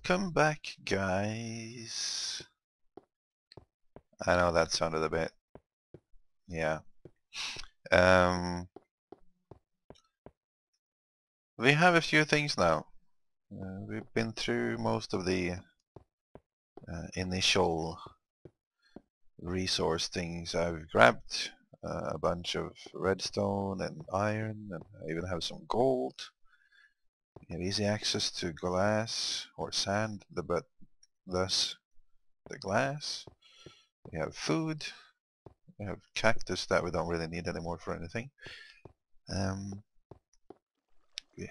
Welcome back, guys. I know that sounded a bit, yeah. We have a few things now. We've been through most of the initial resource things. I've grabbed a bunch of redstone and iron, and I even have some gold. We have easy access to glass or sand, but thus the glass. We have food. We have cactus that we don't really need anymore for anything. We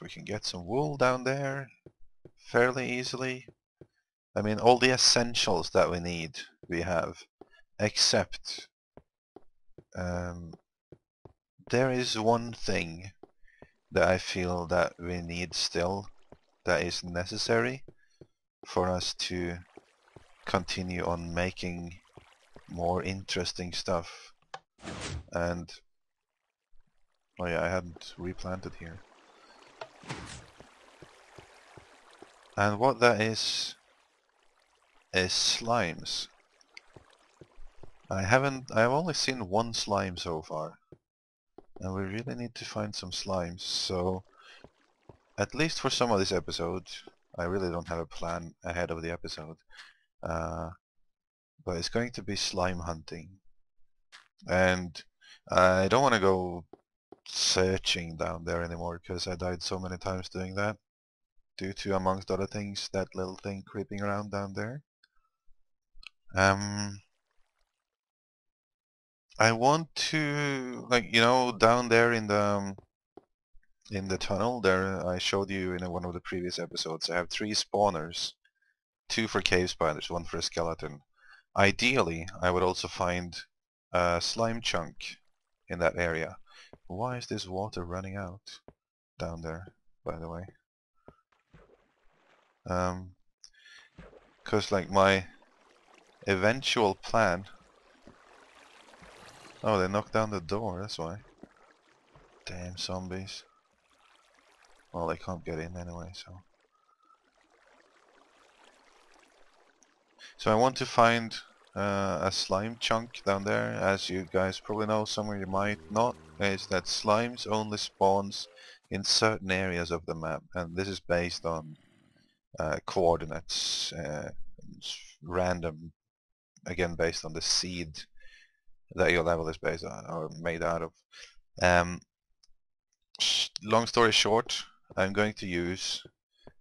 can get some wool down there fairly easily. I mean, all the essentials that we need we have, except there is one thing that I feel that we need still, that is necessary for us to continue on making more interesting stuff. And oh yeah, I hadn't replanted here. And what that is slimes. I've only seen one slime so far, and we really need to find some slimes. So at least for some of this episode, I really don't have a plan ahead of the episode, but it's going to be slime hunting. And I don't want to go searching down there anymore because I died so many times doing that, due to, amongst other things, that little thing creeping around down there. I want to, like, you know, down there in the tunnel there, I showed you in one of the previous episodes, I have 3 spawners, 2 for cave spiders, 1 for a skeleton. Ideally, I would also find a slime chunk in that area. Why is this water running out down there, by the way? Because like my eventual plan... Oh, they knocked down the door, that's why. Damn zombies. Well, they can't get in anyway, so... So I want to find a slime chunk down there. As you guys probably know, somewhere you might not, is that slimes only spawns in certain areas of the map, and this is based on coordinates, random, again based on the seed that your level is based on or made out of. Long story short, I'm going to use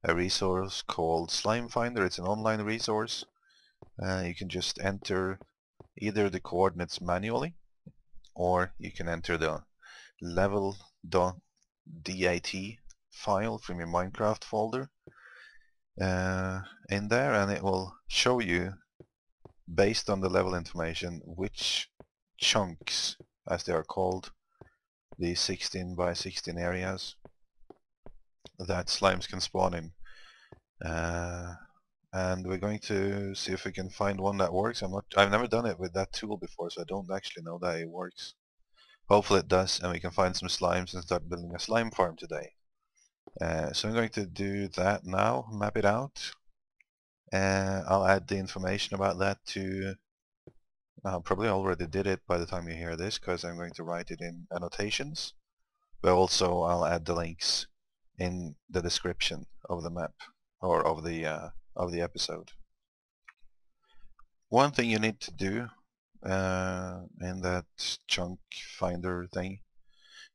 a resource called Slime Finder. It's an online resource. You can just enter either the coordinates manually, or you can enter the level.dat file from your Minecraft folder in there, and it will show you, based on the level information, which chunks, as they are called, the 16 by 16 areas that slimes can spawn in. And we're going to see if we can find one that works. I've never done it with that tool before, so I don't actually know that it works. Hopefully it does, and we can find some slimes and start building a slime farm today. So I'm going to do that now, map it out. I'll add the information about that to... I probably already did it by the time you hear this, because I'm going to write it in annotations. But also I'll add the links in the description of the map, or of the episode. One thing you need to do in that chunk finder thing,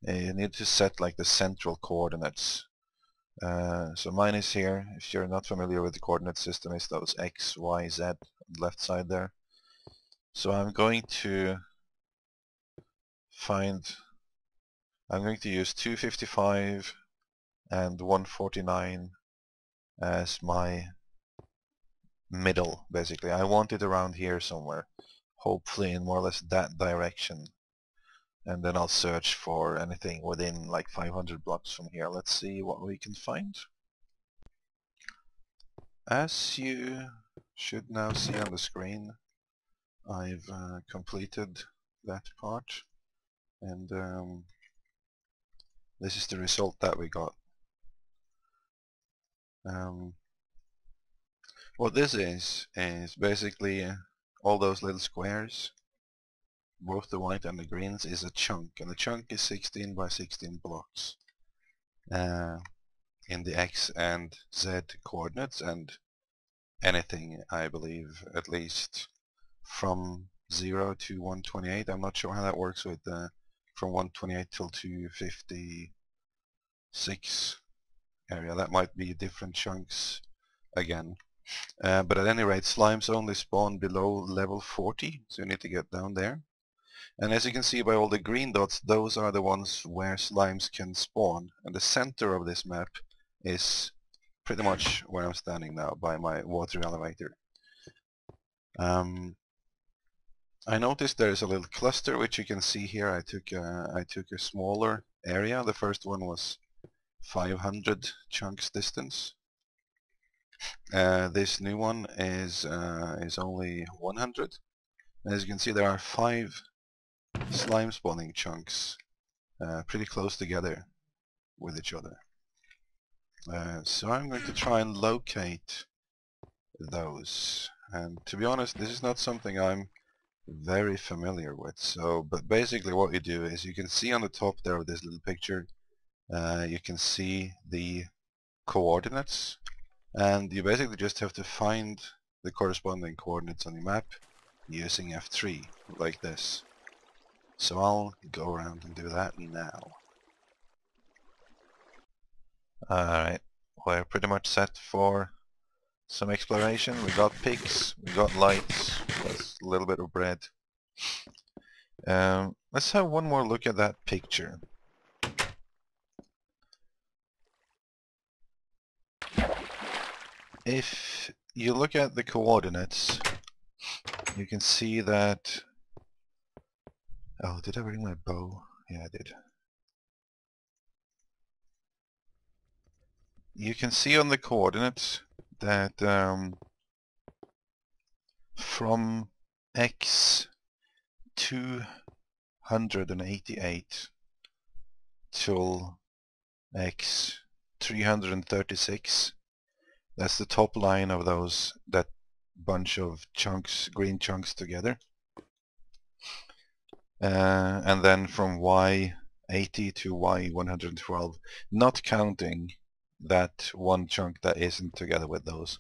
you need to set like the central coordinates. So mine is here. If you're not familiar with the coordinate system, it's those X, Y, Z on the left side there. So I'm going to use 255 and 149 as my middle, basically. I want it around here somewhere, hopefully in more or less that direction. And then I'll search for anything within like 500 blocks from here. Let's see what we can find. As you should now see on the screen, I've completed that part, and this is the result that we got. What this is basically all those little squares, both the white and the greens, is a chunk, and the chunk is 16 by 16 blocks in the X and Z coordinates, and anything, I believe, at least from 0 to 128. I'm not sure how that works with from 128 till 256 area. That might be different chunks again. But at any rate, slimes only spawn below level 40, so you need to get down there. And as you can see by all the green dots, those are the ones where slimes can spawn. And the center of this map is pretty much where I'm standing now, by my water elevator. I noticed there is a little cluster, which you can see here. I took a smaller area. The first one was 500 chunks distance. This new one is only 100. As you can see, there are 5 slime spawning chunks pretty close together with each other. So I'm going to try and locate those. And to be honest, this is not something I'm very familiar with. But basically what you do is you can see on the top there of this little picture, you can see the coordinates, and you basically just have to find the corresponding coordinates on your map using F3, like this. So I'll go around and do that now. Alright, we're pretty much set for some exploration. We got pigs, we got lights, plus a little bit of bread. Let's have one more look at that picture. If you look at the coordinates, you can see that... Oh, did I bring my bow? Yeah, I did. You can see on the coordinates that from X 288 till X 336, that's the top line of that bunch of chunks, green chunks together. And then from Y80 to Y112, not counting that one chunk that isn't together with those.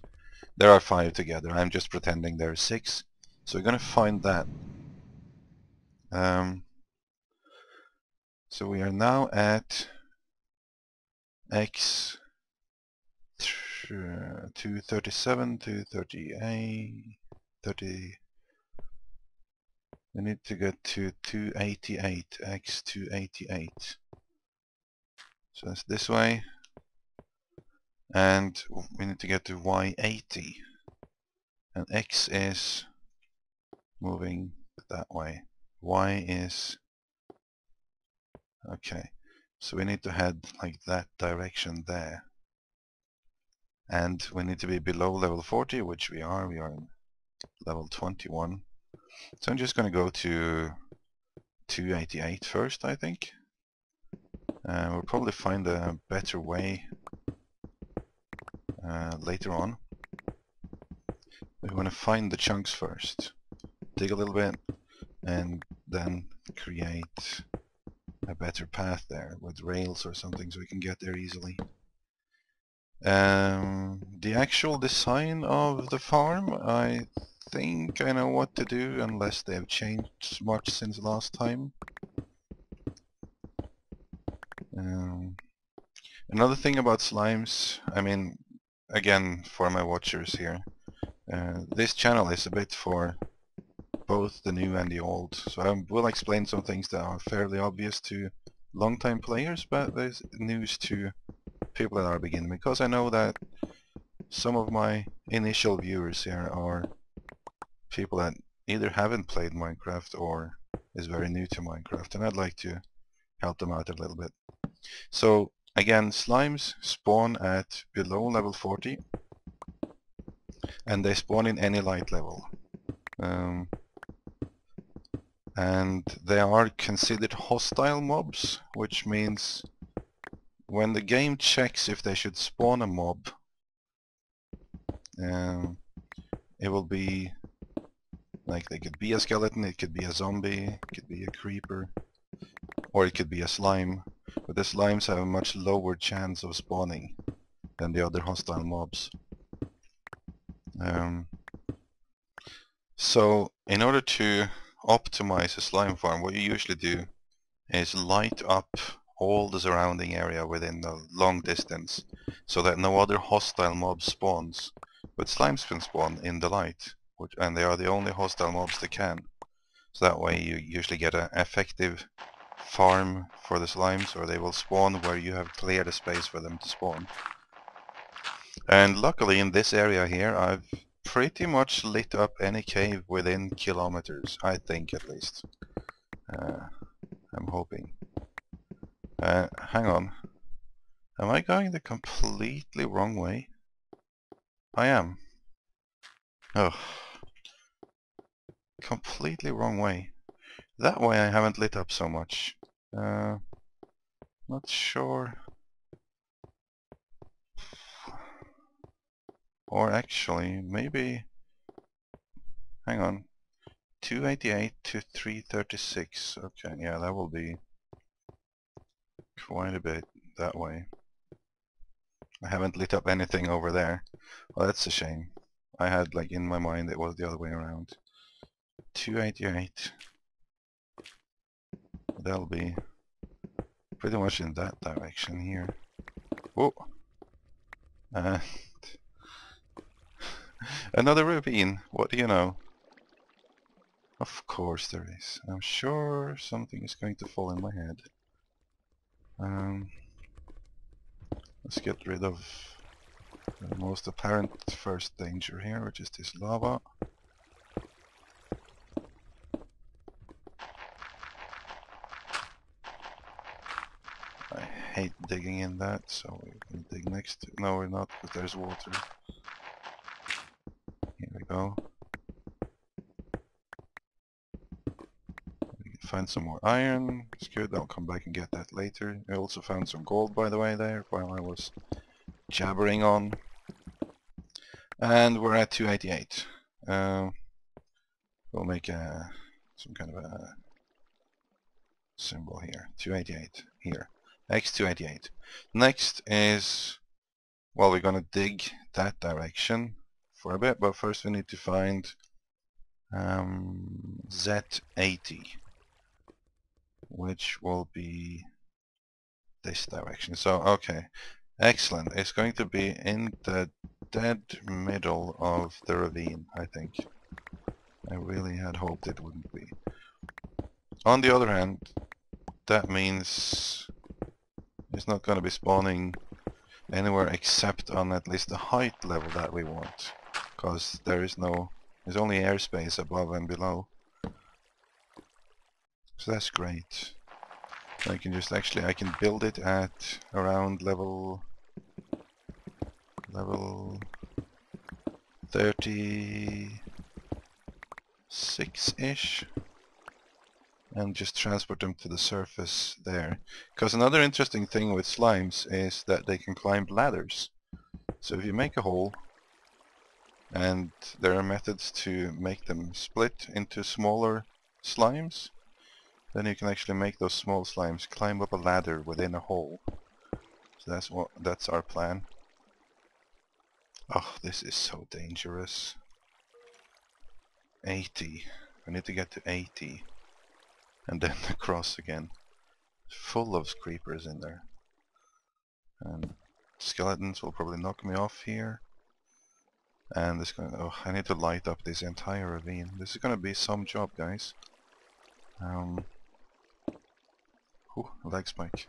There are 5 together. I'm just pretending there are 6. So we're going to find that. So we are now at X 237, 238, 30. We need to get to 288, X 288. So that's this way. And we need to get to Y80. And X is moving that way. Y is... Okay. So we need to head like that direction there. And we need to be below level 40, which we are. We are in level 21. So I'm just going to go to 288 first, I think. We'll probably find a better way later on. We want to find the chunks first. Dig a little bit and then create a better path there with rails or something so we can get there easily. The actual design of the farm, I think I know what to do, unless they have changed much since last time. Another thing about slimes, I mean, again, for my watchers here, this channel is a bit for both the new and the old, so I will explain some things that are fairly obvious to long-time players, but there's news to people that are beginning, because I know that some of my initial viewers here are people that either haven't played Minecraft or is very new to Minecraft, and I'd like to help them out a little bit. So again, slimes spawn at below level 40, and they spawn in any light level. And they are considered hostile mobs, which means when the game checks if they should spawn a mob, it will be like, they could be a skeleton, it could be a zombie, it could be a creeper, or it could be a slime. But the slimes have a much lower chance of spawning than the other hostile mobs. So in order to optimize a slime farm, what you usually do is light up all the surrounding area within a long distance so that no other hostile mob spawns. But slimes can spawn in the light, and they are the only hostile mobs that can. So that way you usually get an effective farm for the slimes, or they will spawn where you have cleared a space for them to spawn. And luckily in this area here I've pretty much lit up any cave within kilometers, I think at least. I'm hoping. Hang on. Am I going the completely wrong way? I am. Oh, completely wrong way. That way I haven't lit up so much. Not sure. Or actually, maybe... Hang on. 288 to 336. Okay, yeah, that will be quite a bit that way. I haven't lit up anything over there. Well, that's a shame. I had, like, in my mind it was the other way around. 288. That'll be pretty much in that direction here. Whoa! Another ravine. What do you know? Of course there is. I'm sure something is going to fall in my head. Let's get rid of the most apparent first danger here, which is this lava. I hate digging in that, so we can dig next to... No, we're not, because there's water. Here we go. We can find some more iron. It's good, I'll come back and get that later. I also found some gold, by the way, there, while I was jabbering on. And we're at 288. We'll make some kind of a symbol here. 288 here. X288. Next is, well, we're gonna dig that direction for a bit, but first we need to find Z80, which will be this direction. So, okay, excellent. It's going to be in the dead middle of the ravine, I think. I really had hoped it wouldn't be. On the other hand, that means it's not going to be spawning anywhere except on at least the height level that we want, because there's only airspace above and below. So that's great. I can just I can build it at around level 36-ish, and just transport them to the surface there. Because another interesting thing with slimes is that they can climb ladders. So if you make a hole, and there are methods to make them split into smaller slimes, then you can actually make those small slimes climb up a ladder within a hole. So that's our plan. Oh, this is so dangerous. 80. I need to get to 80. And then across again. Full of creepers in there. And skeletons will probably knock me off here. And this I need to light up this entire ravine. This is gonna be some job, guys. Lag spike.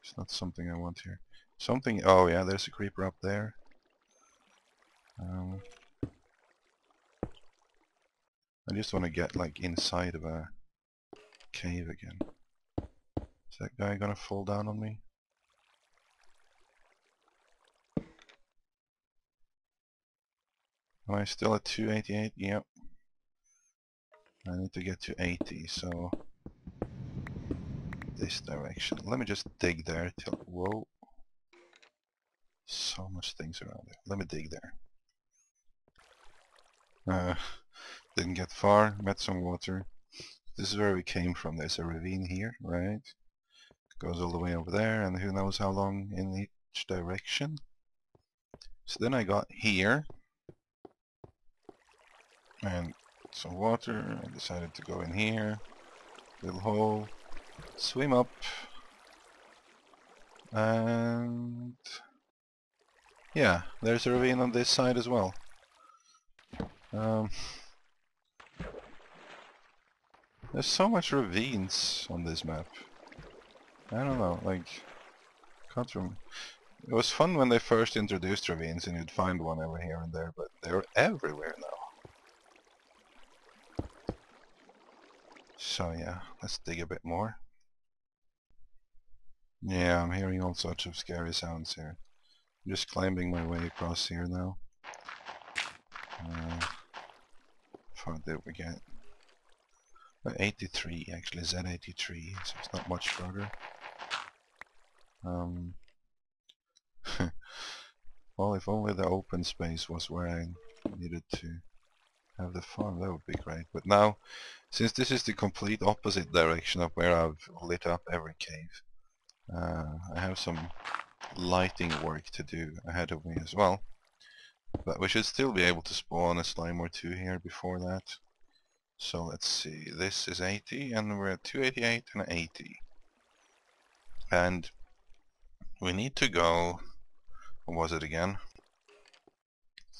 It's not something I want here. Something, oh yeah, there's a creeper up there. I just want to get like inside of a cave again. Is that guy gonna fall down on me? Am I still at 288? Yep. I need to get to 80, so this direction. Let me just dig there till, whoa. So much things around there. Let me dig there. Didn't get far, met some water. This is where we came from. There's a ravine here, right? Goes all the way over there, and who knows how long in each direction. So then I got here, and some water. I decided to go in here, little hole, swim up, and yeah, there's a ravine on this side as well. There's so much ravines on this map. I don't know, like, can't remember. It was fun when they first introduced ravines and you'd find one over here and there, but they're everywhere now. So yeah, let's dig a bit more. Yeah, I'm hearing all sorts of scary sounds here. I'm just climbing my way across here now. How did we get? 83 actually, Z83, so it's not much further. Well, if only the open space was where I needed to have the farm, that would be great. But now, since this is the complete opposite direction of where I've lit up every cave, I have some lighting work to do ahead of me as well. But we should still be able to spawn a slime or two here before that. So let's see, this is 80 and we're at 288 and 80. And we need to go, what was it again?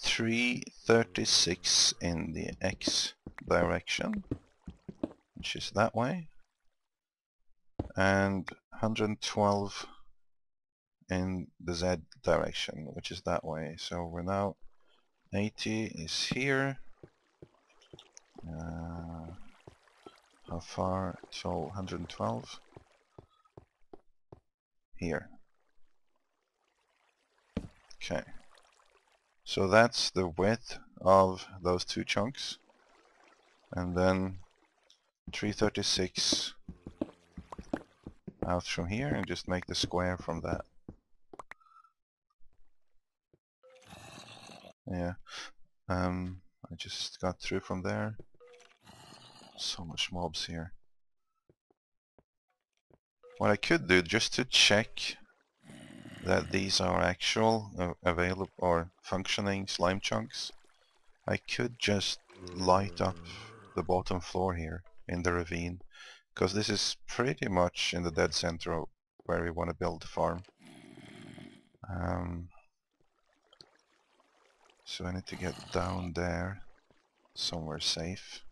336 in the X direction, which is that way, and 112 in the Z direction, which is that way. So we're now 80 is here. How far? So 112 here. Okay. So that's the width of those two chunks, and then 336 out from here, and just make the square from that. Yeah. I just got through from there. So much mobs here. What I could do, just to check that these are actual available or functioning slime chunks, I could just light up the bottom floor here in the ravine, because this is pretty much in the dead center of where we want to build the farm. So I need to get down there somewhere safe.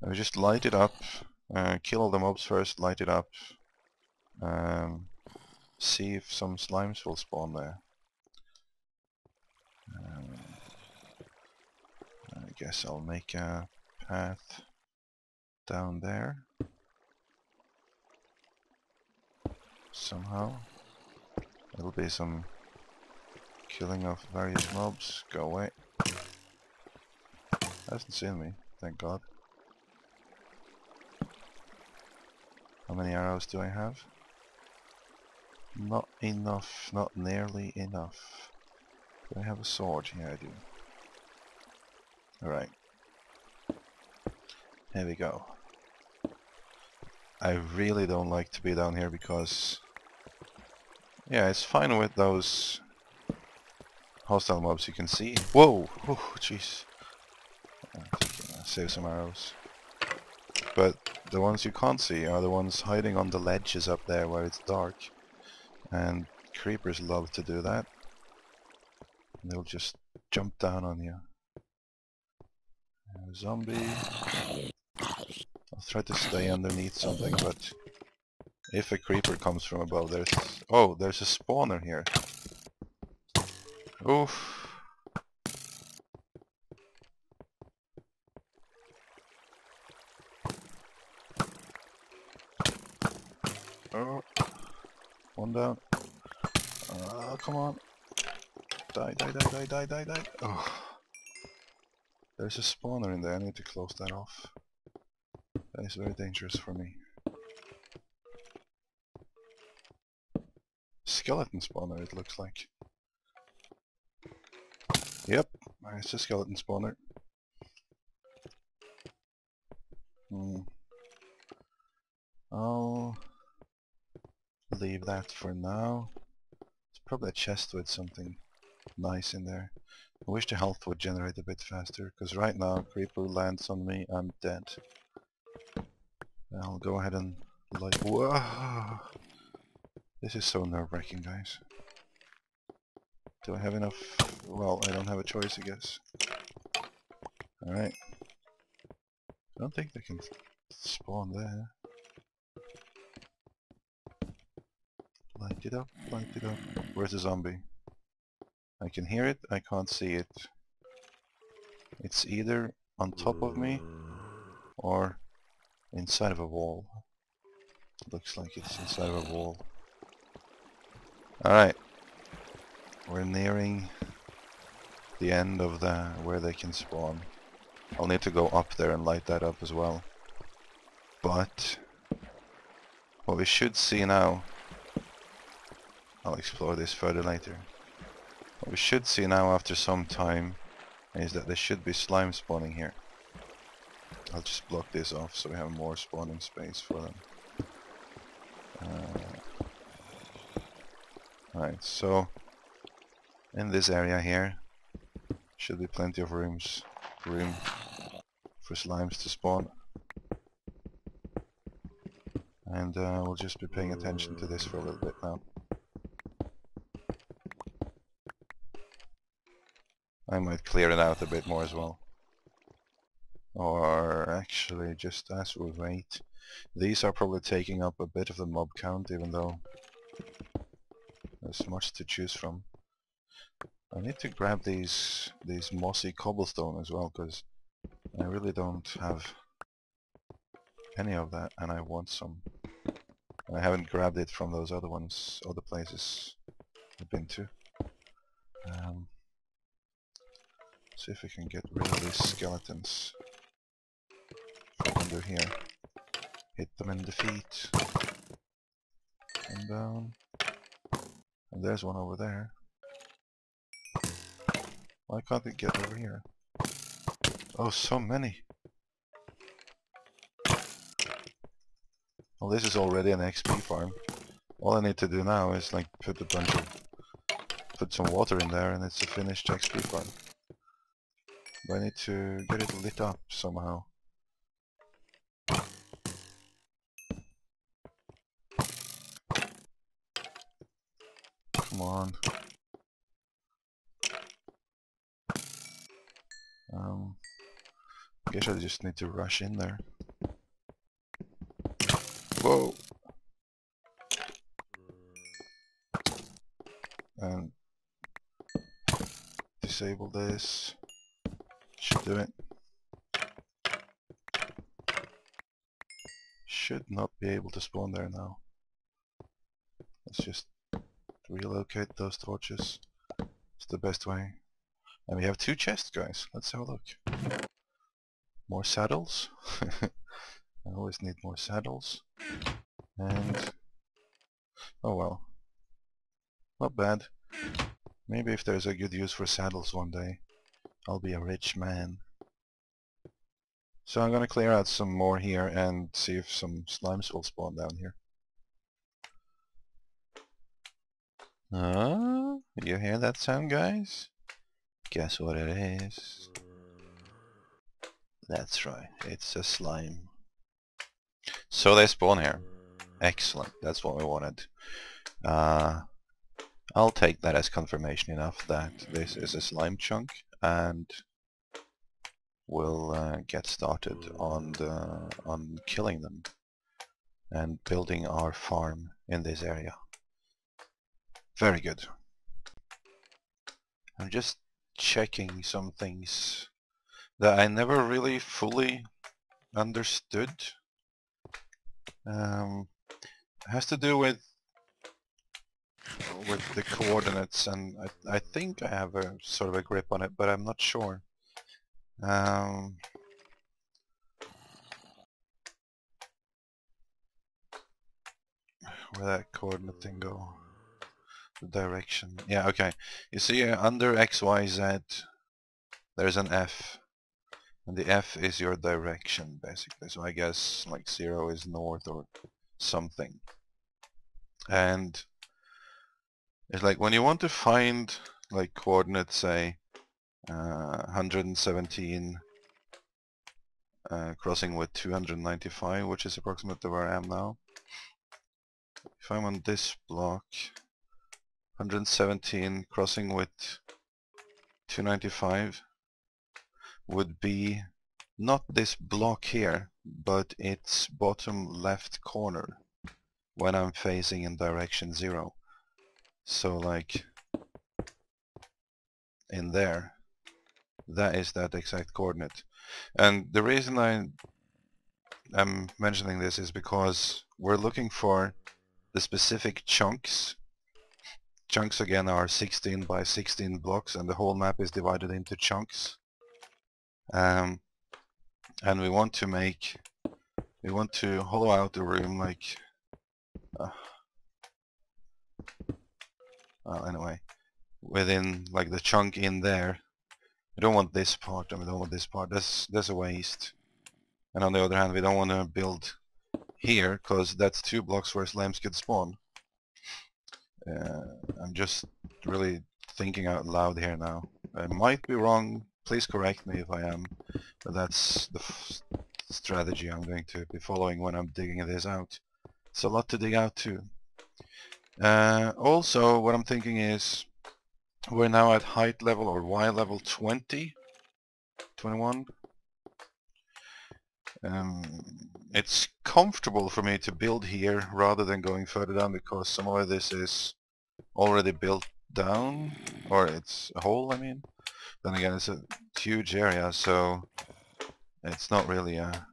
I will just light it up, kill all the mobs first, light it up, see if some slimes will spawn there. I guess I'll make a path down there somehow. There'll be some killing of various mobs. Go away. Hasn't seen me, thank God. How many arrows do I have? Not enough, not nearly enough. Do I have a sword? Yeah, I do. Alright. Here we go. I really don't like to be down here because... yeah, it's fine with those hostile mobs you can see. Whoa! Oh, jeez. Save some arrows. But the ones you can't see are the ones hiding on the ledges up there where it's dark. And creepers love to do that. They'll just jump down on you. Zombie. I'll try to stay underneath something, but if a creeper comes from above, there's... oh, there's a spawner here. Oof. Oh. One down. Come on. Die, die, die, die, die, die, die. Oh. There's a spawner in there, I need to close that off. That is very dangerous for me. Skeleton spawner, it looks like. Yep, It's a skeleton spawner. I'll leave that for now. It's probably a chest with something nice in there. I wish the health would generate a bit faster, because right now creeper lands on me, I'm dead. I'll go ahead and like, whoa! This is so nerve-wracking, guys. Do I have enough? Well, I don't have a choice, I guess. Alright. I don't think they can spawn there. Light it up, light it up. Where's the zombie? I can hear it, I can't see it. It's either on top of me or inside of a wall. Looks like it's inside of a wall. Alright. We're nearing the end of where they can spawn. I'll need to go up there and light that up as well. But what we should see now, I'll explore this further later. What we should see now after some time is that there should be slime spawning here. I'll just block this off so we have more spawning space for them. Right, so in this area here should be plenty of room for slimes to spawn. And we'll just be paying attention to this for a little bit now. I might clear it out a bit more as well. Or actually, just as we wait, these are probably taking up a bit of the mob count, even though there's much to choose from. I need to grab these mossy cobblestone as well, because I really don't have any of that, and I want some. I haven't grabbed it from those other places I've been to. See if we can get rid of these skeletons from under here. Hit them in the feet. And down. And there's one over there. Why can't they get over here? Oh, so many! Well, this is already an XP farm. All I need to do now is like put some water in there and it's a finished XP farm. But I need to get it lit up somehow. Come on. I guess I just need to rush in there. Whoa! And disable this. Should do it. Should not be able to spawn there now. Let's just relocate those torches. It's the best way. And we have 2 chests, guys. Let's have a look. More saddles. I always need more saddles. And oh well. Not bad. Maybe if there's a good use for saddles one day, I'll be a rich man. So I'm gonna clear out some more here and see if some slimes will spawn down here. You hear that sound, guys? Guess what it is? That's right, it's a slime. So they spawn here. Excellent, that's what we wanted. I'll take that as confirmation enough that this is a slime chunk, and we'll get started on killing them and building our farm in this area. Very good. I'm just checking some things that I never really fully understood. It has to do with the coordinates, and I think I have a sort of a grip on it, but I'm not sure. Where that coordinate thing go? The direction. Yeah, okay. You see under X, Y, Z, there's an F, and the F is your direction basically. So I guess like 0 is north or something. And it's like when you want to find like coordinates, say 117 crossing with 295, which is approximately where I am now. If I'm on this block, 117 crossing with 295 would be not this block here, but its bottom left corner when I'm facing in direction 0. So like in there, that is that exact coordinate. And the reason I'm mentioning this is because we're looking for the specific chunks. Chunks again are 16 by 16 blocks, and the whole map is divided into chunks. And we want to hollow out the room like anyway, within like the chunk in there. We don't want this part, and we don't want this part. That's a waste. And on the other hand, we don't want to build here because that's 2 blocks where slimes could spawn. I'm just really thinking out loud here now. I might be wrong. Please correct me if I am. But that's the strategy I'm going to be following when I'm digging this out. It's a lot to dig out too. Also, what I'm thinking is we're now at height level or Y level 20, 21. It's comfortable for me to build here rather than going further down because some of this is already built down, or it's a hole, I mean. Then again, it's a huge area, so it's not really a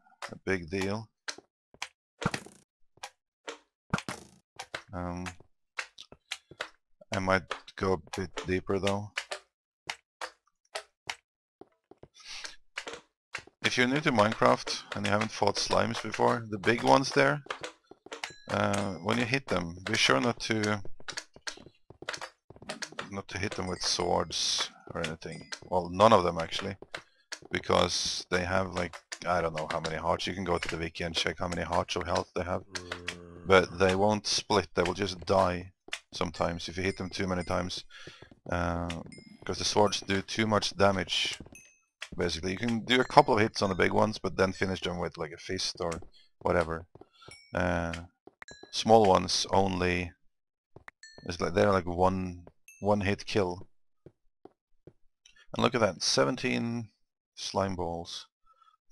big deal. I might go a bit deeper though. If you're new to Minecraft and you haven't fought slimes before, the big ones there, when you hit them, be sure not to hit them with swords or anything. Well, none of them actually, because they have like, I don't know how many hearts. You can go to the wiki and check how many hearts of health they have, but they won't split. They will just die sometimes if you hit them too many times, because the swords do too much damage. Basically, you can do a couple of hits on the big ones, but then finish them with like a fist or whatever. Small ones only, it's like they're like one hit kill. And look at that, 17 slime balls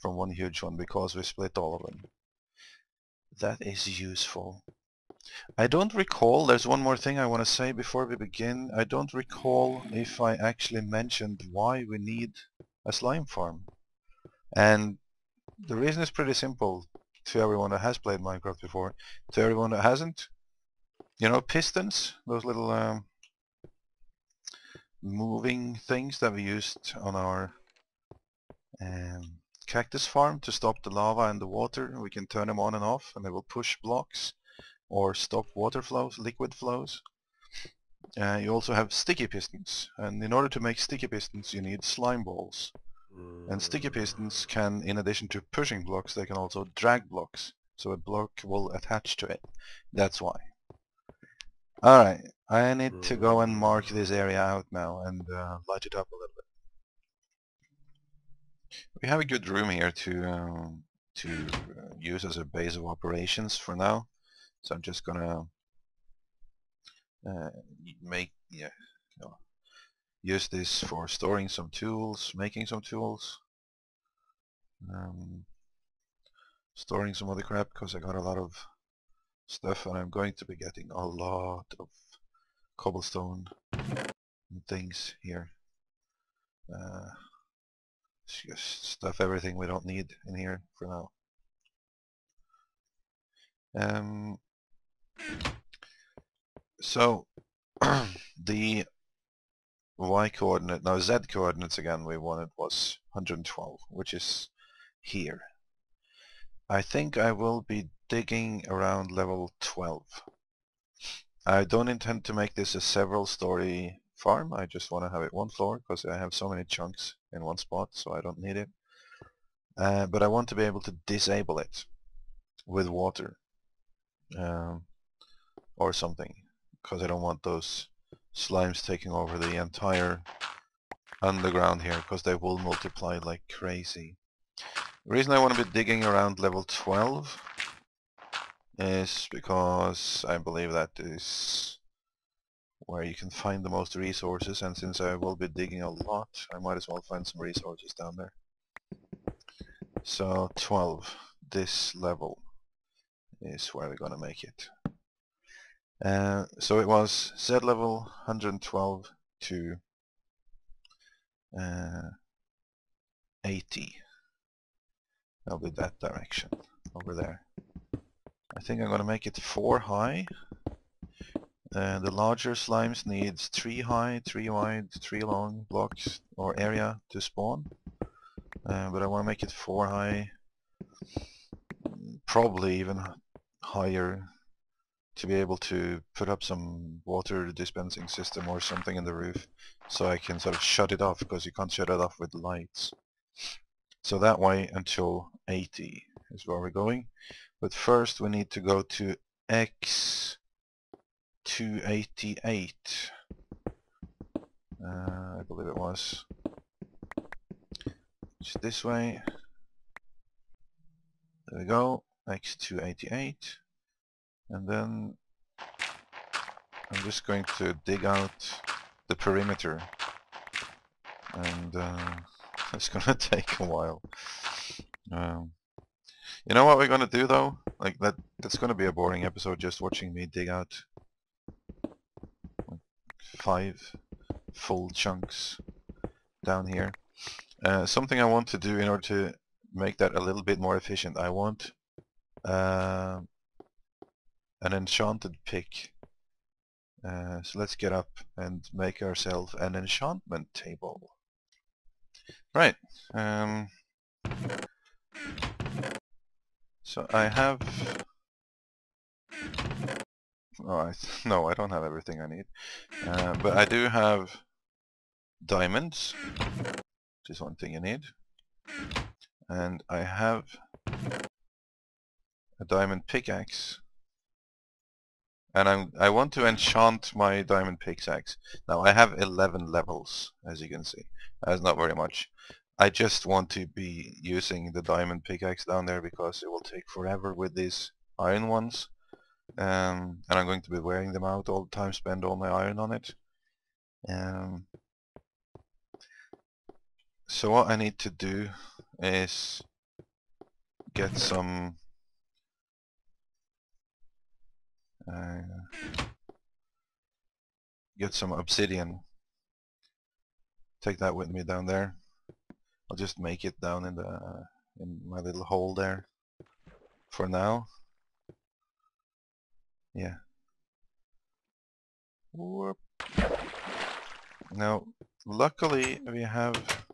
from one huge one because we split all of them. That is useful. I don't recall, there's one more thing I want to say before we begin. I don't recall if I actually mentioned why we need a slime farm. And the reason is pretty simple to everyone that has played Minecraft before. To everyone that hasn't, you know pistons? Those little moving things that we used on our cactus farm to stop the lava and the water. We can turn them on and off and they will push blocks or stop water flows, liquid flows. You also have sticky pistons, and in order to make sticky pistons you need slime balls. And sticky pistons can, in addition to pushing blocks, they can also drag blocks, so a block will attach to it. That's why. Alright, I need to go and mark this area out now and light it up a little bit. We have a good room here to use as a base of operations for now, so I'm just gonna use this for storing some tools, making some tools, storing some other crap because I got a lot of stuff and I'm going to be getting a lot of cobblestone and things here. Just stuff everything we don't need in here for now. So the Y coordinate, now Z coordinates again we wanted was 112, which is here. I think I will be digging around level 12. I don't intend to make this a several story farm. I just want to have it one floor because I have so many chunks in one spot, so I don't need it. But I want to be able to disable it with water or something, because I don't want those slimes taking over the entire underground here, because they will multiply like crazy. The reason I want to be digging around level 12 is because I believe that is where you can find the most resources, and since I will be digging a lot, I might as well find some resources down there. So 12, this level is where we're gonna make it. So it was Z level 112 to 80. That'll be that direction over there. I think I'm gonna make it 4 high. The larger slimes needs 3 high, 3 wide, 3 long blocks or area to spawn. But I want to make it 4 high, probably even higher, to be able to put up some water dispensing system or something in the roof, so I can sort of shut it off, because you can't shut it off with lights. So that way until 80 is where we're going. But first we need to go to X288. I believe it was. It's this way. There we go, X288. And then I'm just going to dig out the perimeter. And it's gonna take a while. You know what we're gonna do though? Like that's gonna be a boring episode, just watching me dig out like 5 full chunks down here. Something I want to do in order to make that a little bit more efficient, I want an enchanted pick. So let's get up and make ourselves an enchantment table. Right. So I have... Oh, no, I don't have everything I need. But I do have diamonds, which is one thing you need. And I have a diamond pickaxe. And I want to enchant my diamond pickaxe. Now I have 11 levels, as you can see. That's not very much. I just want to be using the diamond pickaxe down there because it will take forever with these iron ones. And I'm going to be wearing them out all the time, spend all my iron on it. So what I need to do is get some obsidian. Take that with me down there. I'll just make it down in my little hole there for now. Yeah. Whoop. Now, luckily we have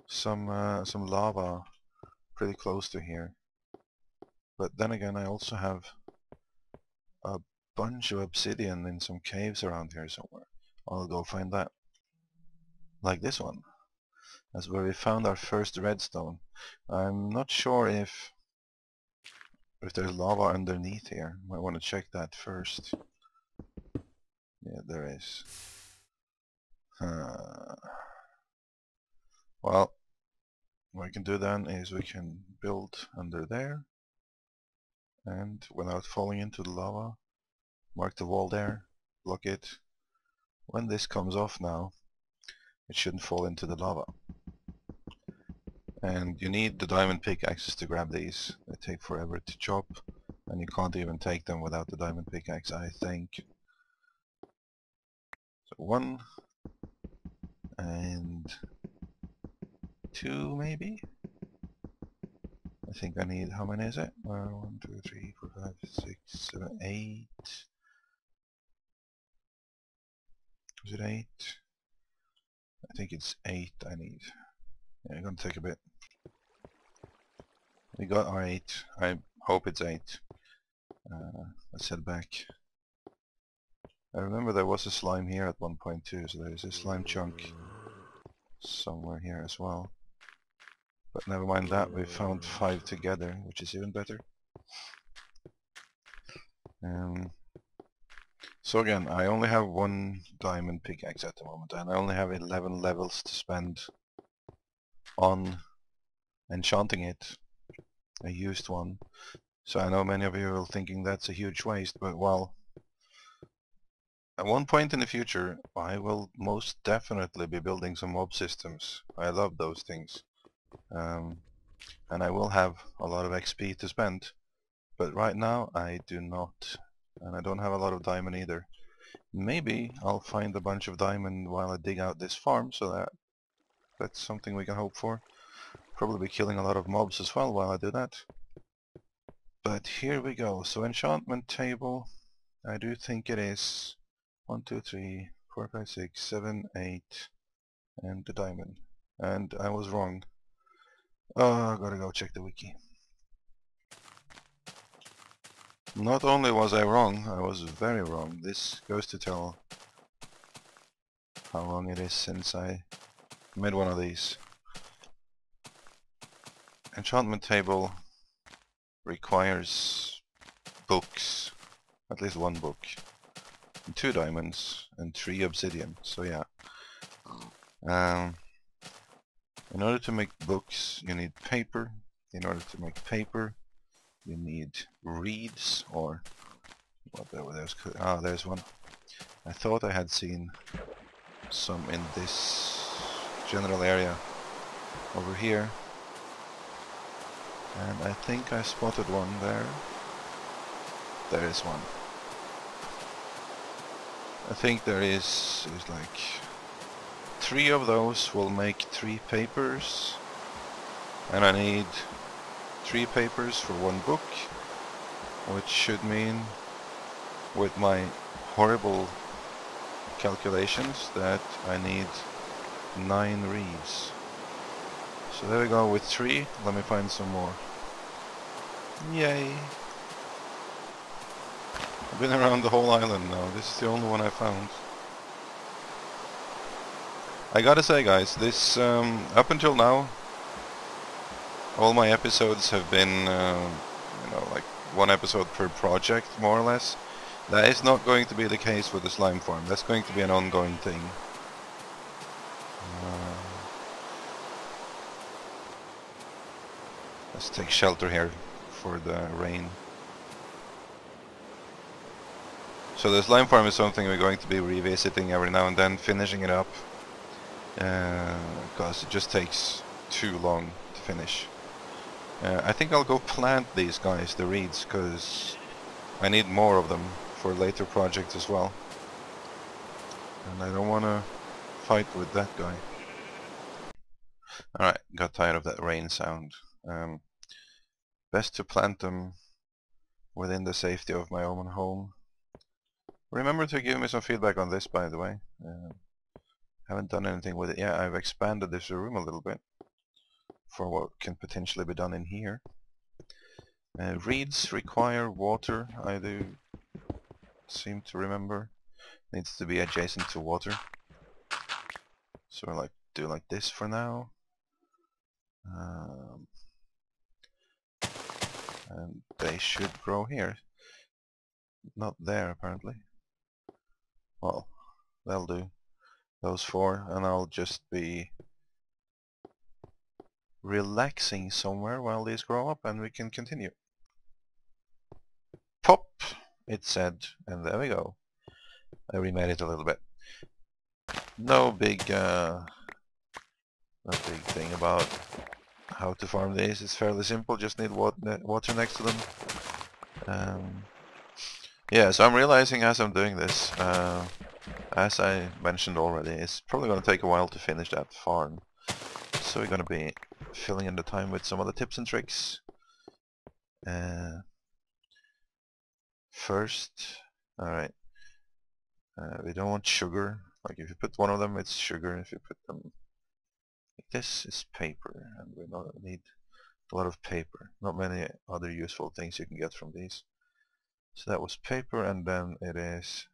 some lava pretty close to here. But then again, I also have a bunch of obsidian in some caves around here somewhere. I'll go find that. Like this one. That's where we found our first redstone. I'm not sure if there's lava underneath here. Might want to check that first. Yeah, there is. Well, what we can do then is we can build under there, and without falling into the lava, mark the wall there, block it. When this comes off now, it shouldn't fall into the lava. And you need the diamond pickaxes to grab these. They take forever to chop, and you can't even take them without the diamond pickaxe, I think. So 1 and 2 maybe? I think I need, how many is it? 1, 2, 3, 4, 5, 6, 7, 8. Is it 8? I think it's 8 I need. Yeah, it's gonna take a bit. We got our 8. I hope it's 8. Let's head back. I remember there was a slime here at one point too, so there's a slime chunk somewhere here as well. But never mind that, we found 5 together, which is even better. So again, I only have 1 diamond pickaxe at the moment, and I only have 11 levels to spend on enchanting it. I used one. So I know many of you are thinking that's a huge waste, but well, at one point in the future, I will most definitely be building some mob systems. I love those things. And I will have a lot of XP to spend. But right now, I do not. And I don't have a lot of diamond either. Maybe I'll find a bunch of diamond while I dig out this farm, so that's something we can hope for. Probably be killing a lot of mobs as well while I do that. But here we go. So enchantment table, I do think it is 1, 2, 3, 4, 5, 6, 7, 8, and the diamond. And I was wrong. Oh, I gotta go check the wiki. Not only was I wrong, I was very wrong. This goes to tell how long it is since I made one of these. Enchantment table requires books, at least 1 book, and 2 diamonds, and 3 obsidian, so yeah. In order to make books, you need paper. In order to make paper, you need reeds, or whatever. There's one. I thought I had seen some in this general area over here, and I think I spotted one there. There is one. I think there is like 3 of those will make 3 papers, and I need 3 papers for 1 book, which should mean, with my horrible calculations, that I need 9 reeds. So there we go with 3. Let me find some more. Yay! I've been around the whole island now. This is the only one I found. I gotta say, guys, this up until now, all my episodes have been, like 1 episode per project, more or less. That is not going to be the case with the slime farm. That's going to be an ongoing thing. Let's take shelter here for the rain. So the slime farm is something we're going to be revisiting every now and then, finishing it up. Because it just takes too long to finish. I think I'll go plant these guys, the reeds, because I need more of them for later projects as well. And I don't want to fight with that guy. Alright, got tired of that rain sound. Best to plant them within the safety of my own home. Remember to give me some feedback on this, by the way. Haven't done anything with it yet. I've expanded this room a little bit for what can potentially be done in here. Reeds require water, I do seem to remember. Needs to be adjacent to water. So I do like this for now. And they should grow here. Not there, apparently. Well, that'll do. Those 4, and I'll just be relaxing somewhere while these grow up, and we can continue. Pop, it said, and there we go. I remade it a little bit. No big thing about how to farm these. It's fairly simple. Just need water next to them. Yeah, so I'm realizing as I'm doing this, as I mentioned already, it's probably going to take a while to finish that farm. So we're going to be filling in the time with some other tips and tricks. First, alright, we don't want sugar. Like if you put 1 of them, it's sugar. If you put them like this, it's paper, and we need a lot of paper. Not many other useful things you can get from these. So that was paper, and then it is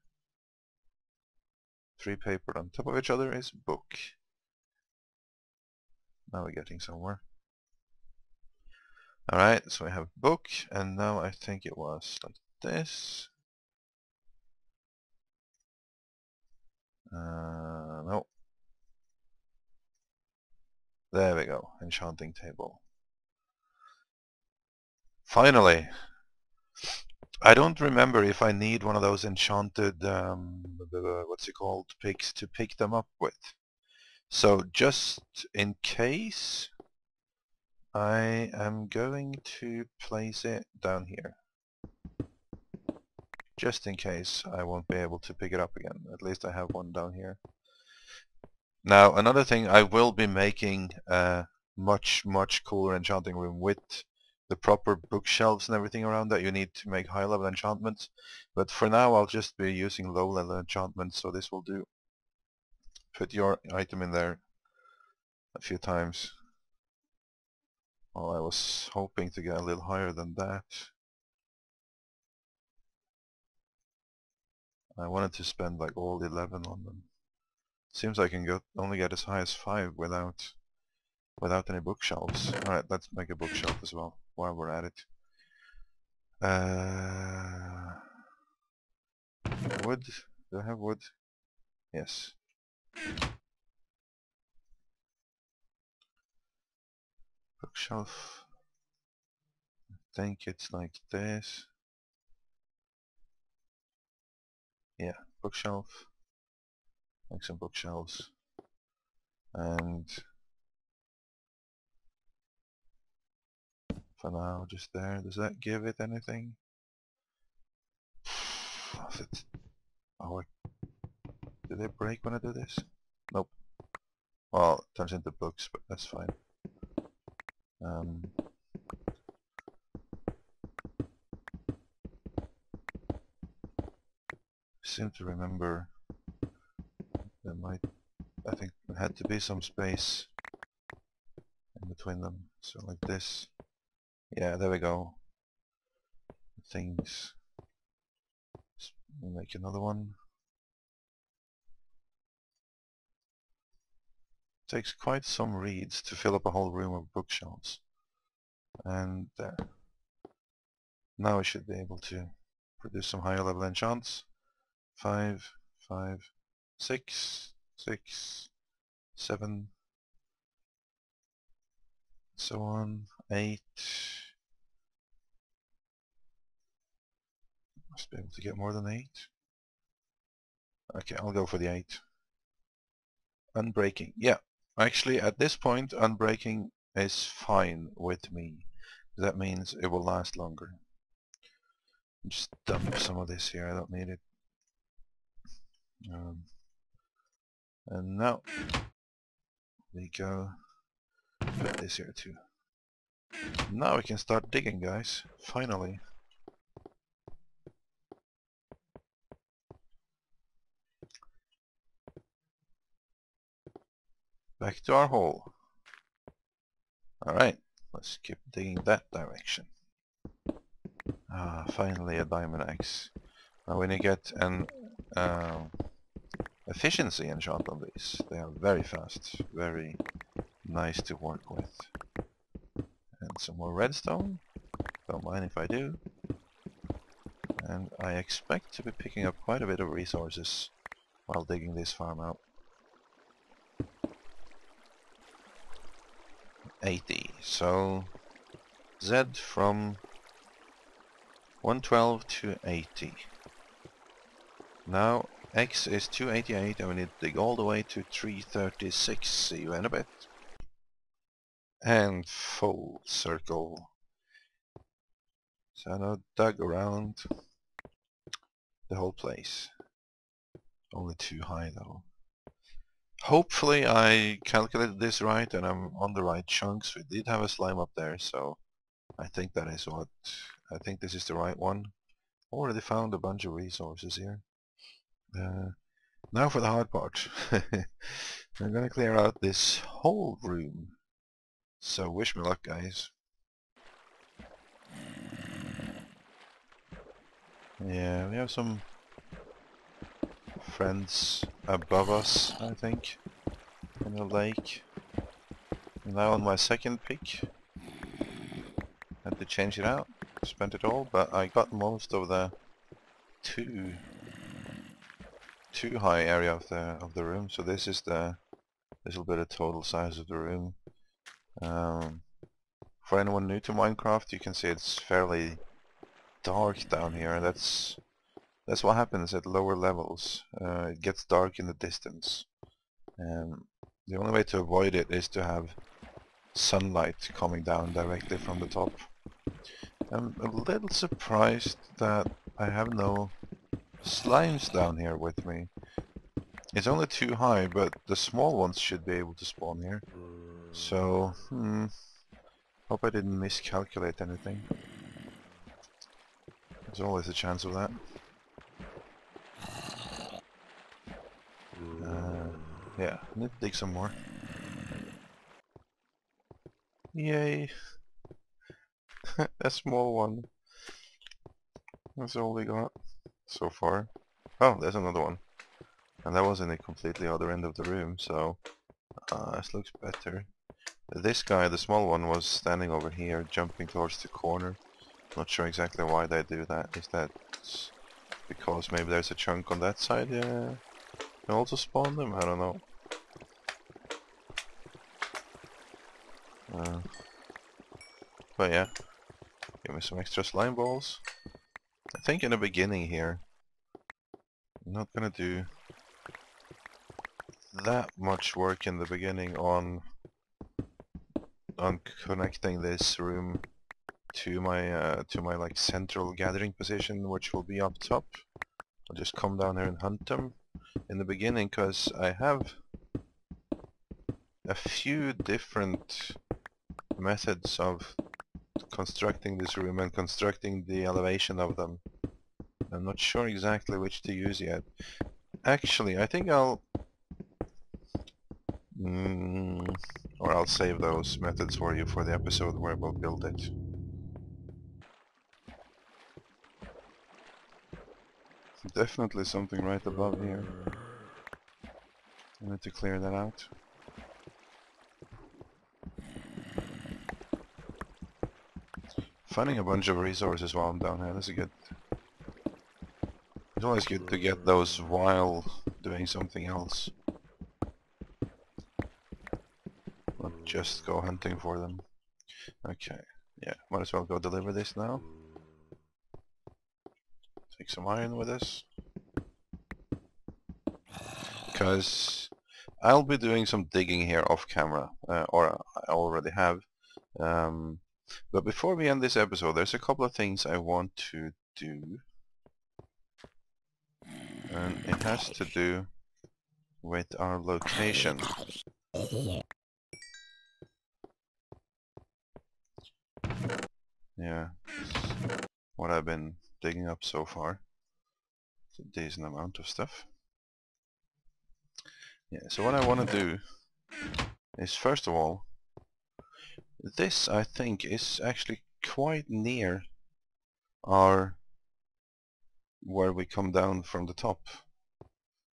3 paper on top of each other is book. Now we're getting somewhere. Alright, so we have book, and now I think it was like this. No. There we go, enchanting table. Finally! I don't remember if I need one of those enchanted, what's it called, picks to pick them up with. So just in case, I am going to place it down here. Just in case I won't be able to pick it up again. At least I have one down here. Now another thing, I will be making a much cooler enchanting room with the proper bookshelves and everything around that you need to make high level enchantments. But for now I'll just be using low level enchantments, so this will do. Put your item in there a few times. Well, I was hoping to get a little higher than that. I wanted to spend like all 11 on them. Seems I can only get as high as 5 without any bookshelves. Alright, let's make a bookshelf as well while we're at it. Wood? Do I have wood? Yes. Bookshelf. I think it's like this. Yeah, bookshelf. Make some bookshelves. And for now, just there. Does that give it anything? Oh, do they break when I do this? Nope. Well, it turns into books, but that's fine. Seem to remember there might, I think there had to be some space in between them. So like this. Yeah, there we go. Things. Let's make another one. Takes quite some reeds to fill up a whole room of bookshelves. And there. Now we should be able to produce some higher level enchants. 5, 5, 6, 6, 7, so on, 8. Must be able to get more than 8. Okay, I'll go for the 8. Unbreaking, yeah. Actually, at this point, unbreaking is fine with me. That means it will last longer. Just dump some of this here, I don't need it. And now we go put this here too. Now we can start digging, guys. Finally. Back to our hole. Alright, let's keep digging that direction. Ah, finally a diamond axe. Now when you get an efficiency enchant on these, they are very fast, very nice to work with. And some more redstone, don't mind if I do. And I expect to be picking up quite a bit of resources while digging this farm out. 80, so Z from 112 to 80. Now X is 288 and we need to dig all the way to 336. See you in a bit. And full circle. So I now dug around the whole place. Only too high though. Hopefully I calculated this right and I'm on the right chunks. We did have a slime up there, so I think that is what... I think this is the right one. Already found a bunch of resources here. Now for the hard part. I'm gonna clear out this whole room. So wish me luck, guys. Yeah, we have some friends above us, I think, in the lake. And now on my second pick, had to change it out, spent it all, but I got most of the too high area of the room. So this is the little bit of total size of the room. For anyone new to Minecraft, you can see it's fairly dark down here, and that's what happens at lower levels. It gets dark in the distance, and the only way to avoid it is to have sunlight coming down directly from the top. I'm a little surprised that I have no slimes down here with me. It's only too high, but the small ones should be able to spawn here. So, hope I didn't miscalculate anything. There's always a chance of that. Yeah, I need to dig some more. Yay! A small one. That's all we got so far. Oh, there's another one. And that was in the completely other end of the room, so this looks better. This guy, the small one, was standing over here, jumping towards the corner. Not sure exactly why they do that. Is that because maybe there's a chunk on that side? Yeah, can also spawn them. I don't know. But yeah, give me some extra slime balls. I think in the beginning here, I'm not gonna do that much work in the beginning on connecting this room to my like central gathering position, which will be up top. I'll just come down here and hunt them in the beginning, because I have a few different methods of constructing this room and constructing the elevation of them. I'm not sure exactly which to use yet. Actually, I think I'll save those methods for you for the episode where we'll build it. Definitely something right above here. I need to clear that out. Finding a bunch of resources while I'm down here, this is good. It's always good to get those while doing something else. Not just go hunting for them. Okay, yeah, might as well go deliver this now. Take some iron with us. Because I'll be doing some digging here off camera, or I already have. But before we end this episode, there's a couple of things I want to do. And it has to do with our location. Yeah, what I've been digging up so far. It's a decent amount of stuff. Yeah, so what I want to do is, first of all, this I think is actually quite near our where we come down from the top.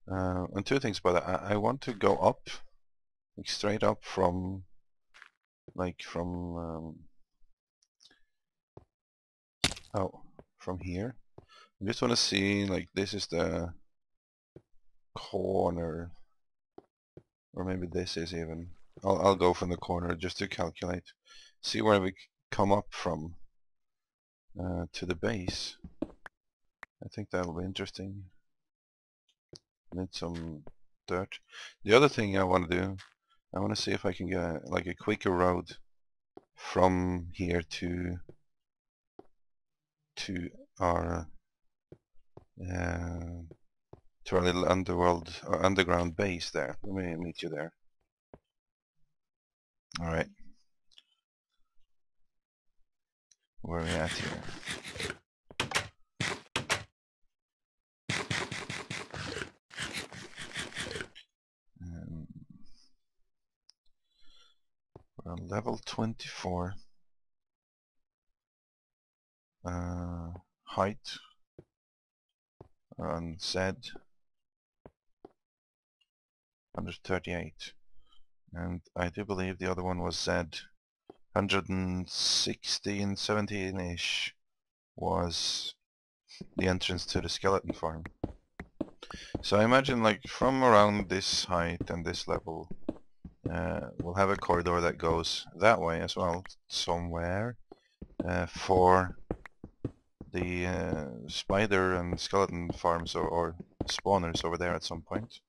And two things about that. I want to go up, like straight up from from here. I just want to see, like, this is the corner, or maybe this is even. I'll go from the corner just to calculate, see where we come up from to the base. I think that'll be interesting. Need some dirt. The other thing I want to do, I want to see if I can get like a quicker road from here to our little underground base there. Let me meet you there. All right. Where are we at here? We're on level 24. Height on Z. 138. And I do believe the other one was Z. 116, 17-ish was the entrance to the skeleton farm. So I imagine like from around this height and this level, we'll have a corridor that goes that way as well, somewhere, for the spider and skeleton farms or spawners over there at some point.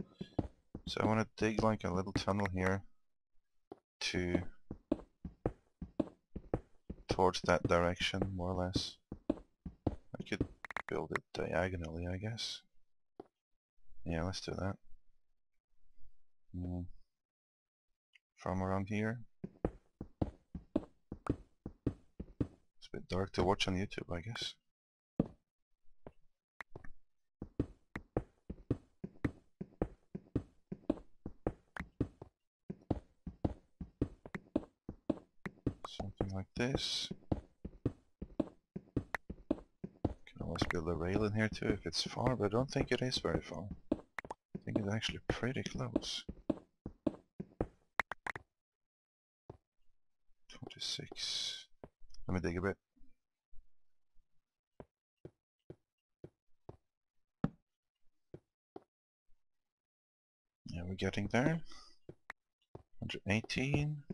So I want to dig like a little tunnel here to towards that direction, more or less. I could build it diagonally, I guess. Yeah, let's do that. From around here. It's a bit dark to watch on YouTube, I guess. Something like this. Can always build a rail in here too if it's far, but I don't think it is very far. I think it's actually pretty close. 26. Let me dig a bit. Yeah, we're getting there. 118.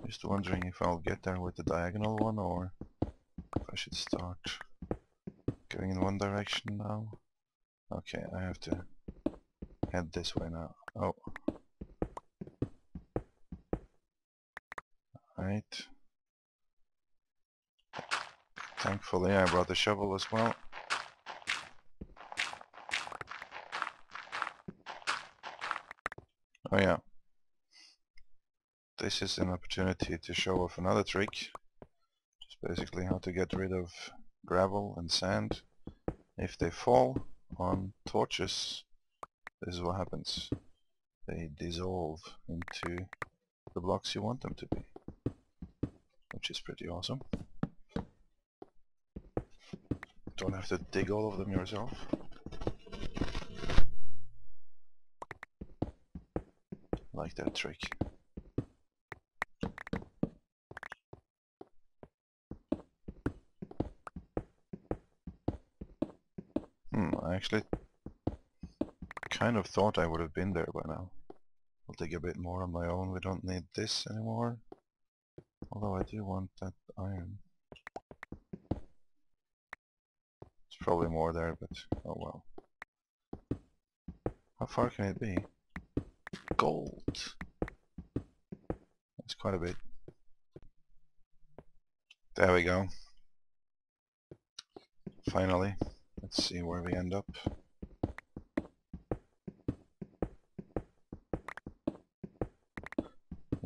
Just wondering if I'll get there with the diagonal one or if I should start going in one direction now. Okay, I have to head this way now. Oh. Right. Thankfully I brought the shovel as well. Oh yeah. This is an opportunity to show off another trick. Just basically how to get rid of gravel and sand. If they fall on torches, this is what happens. They dissolve into the blocks you want them to be. Which is pretty awesome. Don't have to dig all of them yourself. Like that trick. I actually kind of thought I would have been there by now. I'll dig a bit more on my own. We don't need this anymore. Although I do want that iron. It's probably more there, but oh well. How far can it be? Gold! That's quite a bit. There we go. Finally. Let's see where we end up.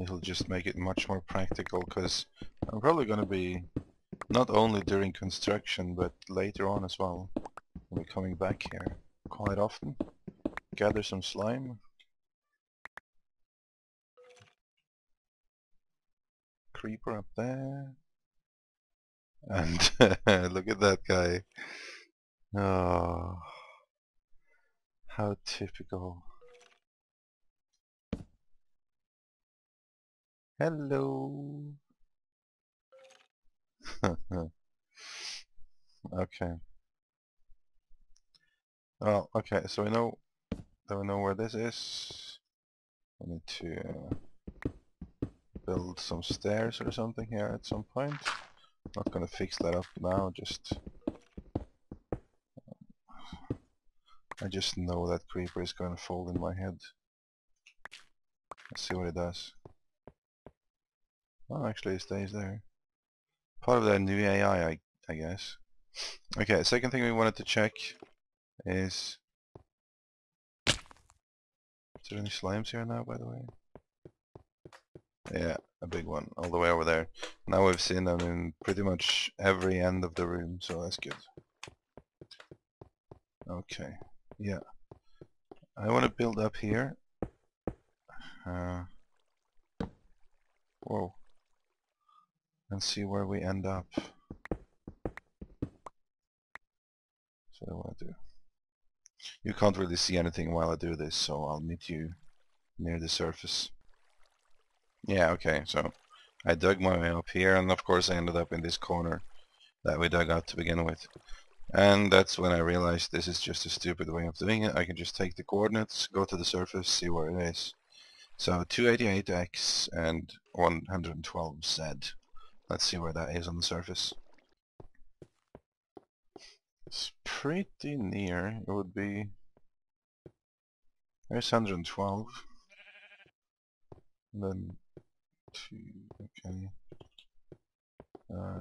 It'll just make it much more practical, because I'm probably going to be, not only during construction, but later on as well. I'll be coming back here quite often. Gather some slime. Creeper up there. And look at that guy. Oh, how typical. Hello. Okay. Well, okay, so we know that we know where this is. We need to build some stairs or something here at some point. Not gonna fix that up now, I just know that creeper is gonna fall in my head. Let's see what it does. Oh, actually it stays there. Part of that new AI, I guess. Okay, second thing we wanted to check is there any slimes here now, by the way? Yeah, a big one, all the way over there. Now we've seen them in pretty much every end of the room, so that's good. Okay, yeah. I want to build up here. Whoa. And see where we end up. So what I do. You can't really see anything while I do this, so I'll meet you near the surface. Yeah, okay, so I dug my way up here, and of course I ended up in this corner that we dug out to begin with. And that's when I realized this is just a stupid way of doing it. I can just take the coordinates, go to the surface, see where it is. So 288x and 112z. Let's see where that is on the surface. It's pretty near. It would be... There's 112. And then 2, okay.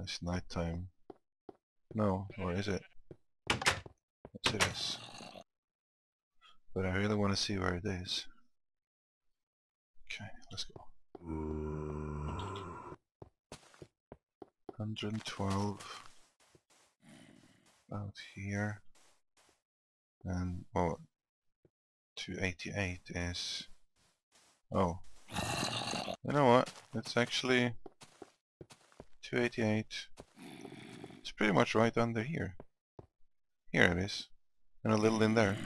It's nighttime. No, or is it? Yes, it is. But I really want to see where it is. Okay, let's go. 112 out here, and oh, 288 is... Oh, you know what? It's actually 288. It's pretty much right under here. Here it is, and a little in there.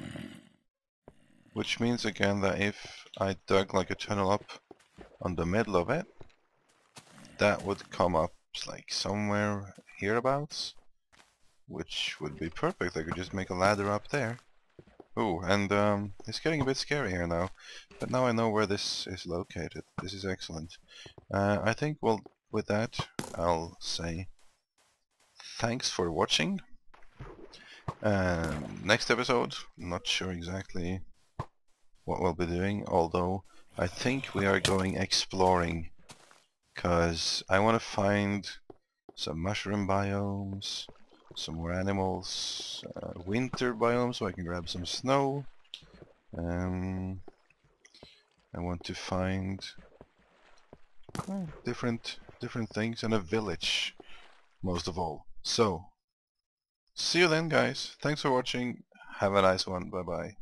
Which means again that if I dug like a tunnel up on the middle of it, that would come up like somewhere hereabouts, which would be perfect. I could just make a ladder up there. Ooh, and it's getting a bit scary here now, but now I know where this is located. This is excellent. I think, well, with that, I'll say thanks for watching. Next episode, not sure exactly what we'll be doing, although I think we are going exploring, because I want to find some mushroom biomes, some more animals, winter biomes so I can grab some snow. I want to find different things, and a village most of all. So see you then, guys. Thanks for watching. Have a nice one. Bye bye.